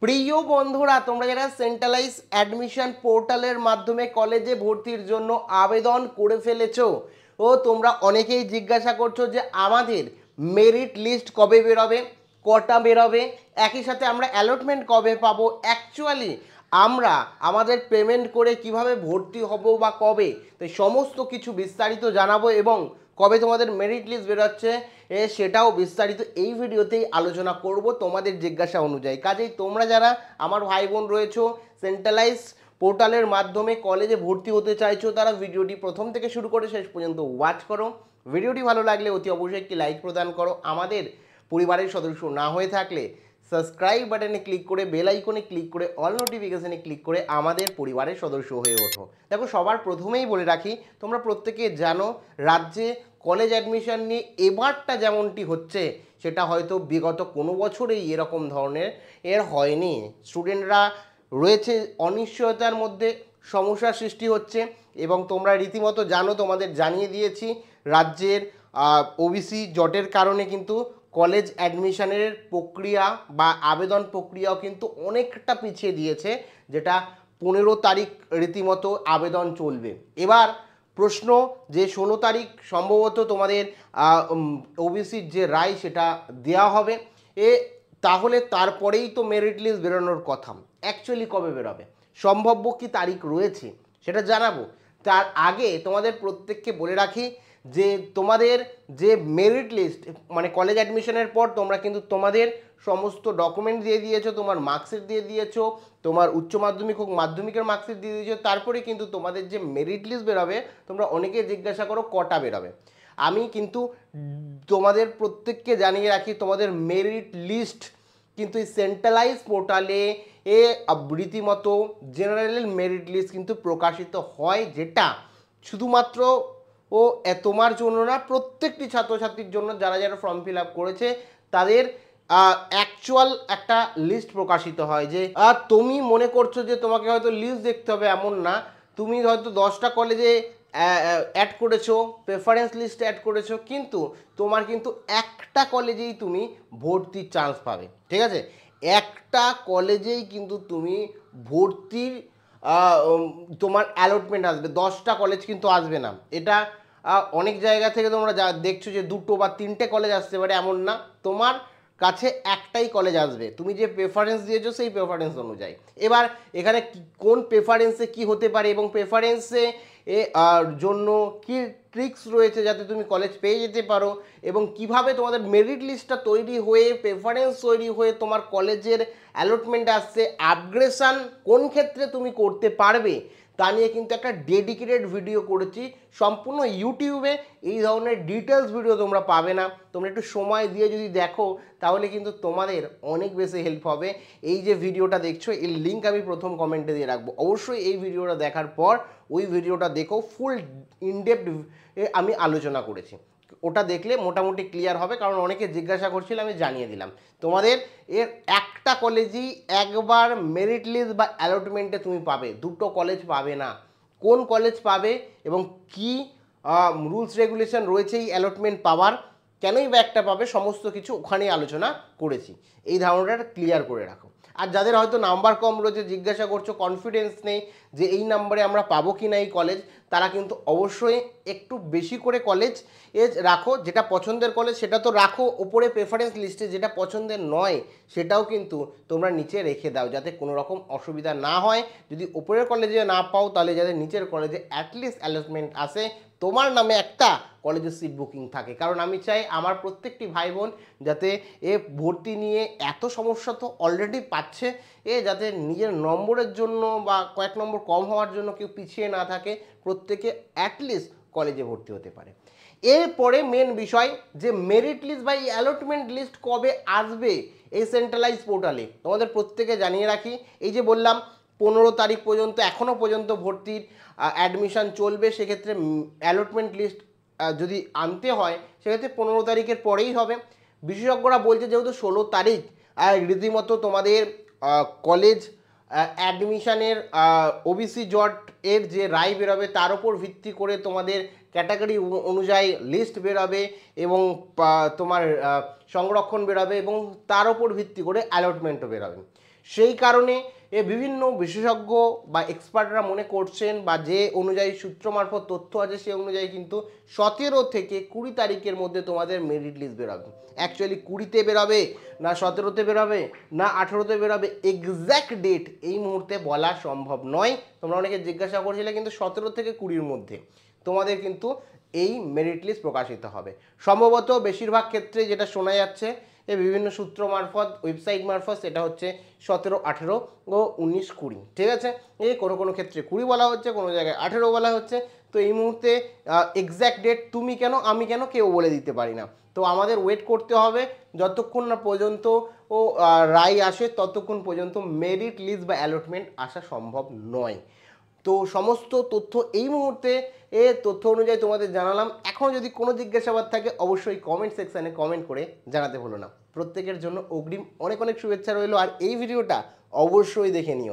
প্রিয় বন্ধুরা, তোমরা যারা সেন্ট্রালাইজ অ্যাডমিশন পোর্টালের মাধ্যমে কলেজে ভর্তির জন্য আবেদন করে ফেলেছো ও তোমরা অনেকেই জিজ্ঞাসা করছো যে আমাদের মেরিট লিস্ট কবে বেরোবে, কটা বেরোবে, একই সাথে আমরা অ্যালটমেন্ট কবে পাবো, অ্যাকচুয়ালি আমরা আমাদের পেমেন্ট করে কিভাবে ভর্তি হব বা কবে, তো সমস্ত কিছু বিস্তারিত জানাবো এবং কবে তোমাদের মেরিট লিস্ট বেরোচ্ছে সেটাও বিস্তারিত এই ভিডিওতেই আলোচনা করব তোমাদের জিজ্ঞাসা অনুযায়ী। কাজেই তোমরা যারা আমার ভাই বোন রয়েছো সেন্ট্রালাইজ পোর্টালের মাধ্যমে কলেজে ভর্তি হতে চাইছো, তারা ভিডিওটি প্রথম থেকে শুরু করে শেষ পর্যন্ত ওয়াচ করো। ভিডিওটি ভালো লাগলে অতি অবশ্যই একটি লাইক প্রদান করো। আমাদের পরিবারের সদস্য না হয়ে থাকলে সাবস্ক্রাইব বাটনে ক্লিক করে বেল আইকনে ক্লিক করে অল নোটিফিকেশনে ক্লিক করে আমাদের পরিবারের সদস্য হয়ে ওঠো। দেখো, সবার প্রথমেই বলে রাখি, তোমরা প্রত্যেকে জানো রাজ্যে কলেজ অ্যাডমিশন নিয়ে এবারটা যেমনটি হচ্ছে সেটা হয়তো বিগত কোনো বছরেই এরকম ধরনের হয়নি। স্টুডেন্টরা রয়েছে অনিশ্চয়তার মধ্যে, সমস্যার সৃষ্টি হচ্ছে এবং তোমরা রীতিমতো জানো, তোমাদের জানিয়ে দিয়েছি রাজ্যের ওবিসি জটের কারণে কিন্তু কলেজ অ্যাডমিশনের প্রক্রিয়া বা আবেদন প্রক্রিয়াও কিন্তু অনেকটা পিছিয়ে দিয়েছে, যেটা 15 তারিখ রীতিমতো আবেদন চলবে। এবার প্রশ্ন যে 16 তারিখ সম্ভবত তোমাদের ওবিসির যে রায় সেটা দেওয়া হবে, তাহলে তারপরেই তো মেরিট লিস্ট বেরোনোর কথা। অ্যাকচুয়ালি কবে বেরোবে, সম্ভাব্য কি তারিখ রয়েছে সেটা জানাবো। তার আগে তোমাদের প্রত্যেককে বলে রাখি যে তোমাদের যে মেরিট লিস্ট মানে কলেজ অ্যাডমিশনের পর তোমরা কিন্তু তোমাদের সমস্ত ডকুমেন্ট দিয়ে দিয়েছো, তোমার মার্কশিট দিয়ে দিয়েছো, তোমার উচ্চ মাধ্যমিক হোক মাধ্যমিকের মার্কশিট দিয়ে দিয়েছো, তারপরে কিন্তু তোমাদের যে মেরিট লিস্ট বেরোবে, তোমরা অনেকে জিজ্ঞাসা করো কটা বেরোবে। আমি কিন্তু তোমাদের প্রত্যেককে জানিয়ে রাখি, তোমাদের মেরিট লিস্ট কিন্তু এই সেন্ট্রালাইজ পোর্টালে রীতিমতো জেনারেল মেরিট লিস্ট কিন্তু প্রকাশিত হয়, যেটা শুধুমাত্র তোমার জন্য না, প্রত্যেকটি ছাত্রছাত্রীর জন্য যারা যারা ফর্ম ফিল আপ করেছে তাদের অ্যাকচুয়াল একটা লিস্ট প্রকাশিত হয়। যে তুমি মনে করছো যে তোমাকে হয়তো লিস্ট দেখতে হবে, এমন না। তুমি হয়তো 10টা কলেজে অ্যাড করেছো, প্রেফারেন্স লিস্টে অ্যাড করেছো, কিন্তু তোমার কিন্তু একটা কলেজেই তুমি ভর্তির চান্স পাবে। ঠিক আছে, একটা কলেজেই কিন্তু তুমি ভর্তির তোমার অ্যালটমেন্ট আসবে, 10টা কলেজ কিন্তু আসবে না। এটা অনেক জায়গা থেকে তোমরা যা দেখছো যে 2টো বা 3টে কলেজ আসতে পারে, এমন না। তোমার কাছে একটাই কলেজ আসবে, তুমি যে প্রেফারেন্স দিয়েছো সেই প্রেফারেন্স অনুযায়ী। এবার এখানে কোন প্রেফারেন্সে কি হতে পারে এবং প্রেফারেন্সে জন্য কি ট্রিক্স রয়েছে যাতে তুমি কলেজ পেয়ে যেতে পারো, এবং কিভাবে তোমাদের মেরিট লিস্টটা তৈরি হয়ে প্রেফারেন্স তৈরি হয়ে তোমার কলেজের অ্যালটমেন্ট আসছে, আপগ্রেশন কোন ক্ষেত্রে তুমি করতে পারবে, তা নিয়ে কিন্তু একটা ডেডিকেটেড ভিডিও করেছি সম্পূর্ণ ইউটিউবে। এই ধরনের ডিটেলস ভিডিও তোমরা পাবে না। তোমরা একটু সময় দিয়ে যদি দেখো তাহলে কিন্তু তোমাদের অনেক বেশি হেল্প হবে। এই যে ভিডিওটা দেখছো এর লিঙ্ক আমি প্রথম কমেন্টে দিয়ে রাখবো, অবশ্যই এই ভিডিওটা দেখার পর ওই ভিডিওটা দেখো, ফুল ইনডেপথ আমি আলোচনা করেছি, ওটা দেখলে মোটামুটি ক্লিয়ার হবে। কারণ অনেকে জিজ্ঞাসা করছিল, আমি জানিয়ে দিলাম। তোমাদের এর একটা কলেজই একবার মেরিট লিস্ট বা অ্যালটমেন্টে তুমি পাবে, 2টো কলেজ পাবে না। কোন কলেজ পাবে এবং কি রুলস রেগুলেশন রয়েছে এই অ্যালটমেন্ট পাওয়ার, কেনই বা একটা পাবে, সমস্ত কিছু ওখানেই আলোচনা করেছি। এই ধারণাটা ক্লিয়ার করে রাখো। আর যাদের হয়তো নাম্বার কম রয়েছে, জিজ্ঞাসা করছো, কনফিডেন্স নেই যে এই নাম্বারে আমরা পাবো কি না এই কলেজ, তারা কিন্তু অবশ্যই একটু বেশি করে কলেজ রাখো। যেটা পছন্দের কলেজ সেটা তো রাখো ওপরে প্রেফারেন্স লিস্টে, যেটা পছন্দের নয় সেটাও কিন্তু তোমরা নিচে রেখে দাও, যাতে কোনো রকম অসুবিধা না হয়। যদি ওপরের কলেজে না পাও, তাহলে যাতে নিচের কলেজে অ্যাটলিস্ট অ্যালটমেন্ট আসে, তোমার নামে একটা কলেজের সিট বুকিং থাকে। কারণ আমি চাই আমার প্রত্যেকটি ভাই বোন যাতে ভর্তি নিয়ে এত সমস্যা তো অলরেডি পাচ্ছে, যাতে নিজের নম্বরের জন্য বা কয়েক নম্বর কম হওয়ার জন্য কেউ পিছিয়ে না থাকে, প্রত্যেকে অ্যাটলিস্ট কলেজে ভর্তি হতে পারে। এরপরে মেন বিষয় যে মেরিট লিস্ট বা অ্যালটমেন্ট লিস্ট কবে আসবে এই সেন্ট্রালাইজ পোর্টালে, তোমাদের প্রত্যেকে জানিয়ে রাখি। এই যে বললাম 15 তারিখ পর্যন্ত এখনও পর্যন্ত ভর্তির অ্যাডমিশন চলবে, সেক্ষেত্রে অ্যালটমেন্ট লিস্ট যদি আনতে হয় সেক্ষেত্রে 15 তারিখের পরেই হবে। বিশেষজ্ঞরা বলছে যেহেতু 16 তারিখ রীতিমতো তোমাদের কলেজ অ্যাডমিশনের ওবিসি জট এর যে রায় বেরোবে তার উপর ভিত্তি করে তোমাদের ক্যাটাগরি অনুযায়ী লিস্ট বেরোবে এবং তোমার সংরক্ষণ বেরোবে এবং তার উপর ভিত্তি করে অ্যালটমেন্টও বেরোবে। সেই কারণে বিভিন্ন বিশেষজ্ঞ বা এক্সপার্টরা মনে করছেন বা যে অনুযায়ী সূত্র মারফত তথ্য আছে সেই অনুযায়ী কিন্তু 17 থেকে 20 তারিখের মধ্যে তোমাদের মেরিট লিস্ট বেরোবে। অ্যাকচুয়ালি 20-তে বেরোবে না 17-তে বেরোবে না 18-তে বেরোবে, এক্স্যাক্ট ডেট এই মুহূর্তে বলা সম্ভব নয়। তোমরা অনেকে জিজ্ঞাসা করছিলে, কিন্তু 17 থেকে 20-র মধ্যে তোমাদের কিন্তু এই মেরিট লিস্ট প্রকাশিত হবে সম্ভবত। বেশিরভাগ ক্ষেত্রে যেটা শোনা যাচ্ছে এই বিভিন্ন সূত্র মারফত, ওয়েবসাইট মারফত, সেটা হচ্ছে 17, 18 ও 19, 20, ঠিক আছে। এই কোনো কোনো ক্ষেত্রে 20 বলা হচ্ছে, কোনো জায়গায় 18 বলা হচ্ছে। তো এই মুহূর্তে এক্স্যাক্ট ডেট তুমি কেন আমি কেন কেউ বলে দিতে পারি না। তো আমাদের ওয়েট করতে হবে যতক্ষণ না পর্যন্ত ও রায় আসে, ততক্ষণ পর্যন্ত মেরিট লিস্ট বা অ্যালটমেন্ট আসা সম্ভব নয়। তো সমস্ত তথ্য এই মুহূর্তে তথ্য অনুযায়ী তোমাদের জানালাম। এখন যদি কোনো জিজ্ঞাসাবাদ থাকে অবশ্যই কমেন্ট সেকশানে কমেন্ট করে জানাতে ভুলো না। প্রত্যেকের জন্য অগ্রিম অনেক অনেক শুভেচ্ছা রইলো, আর এই ভিডিওটা অবশ্যই দেখে নিও।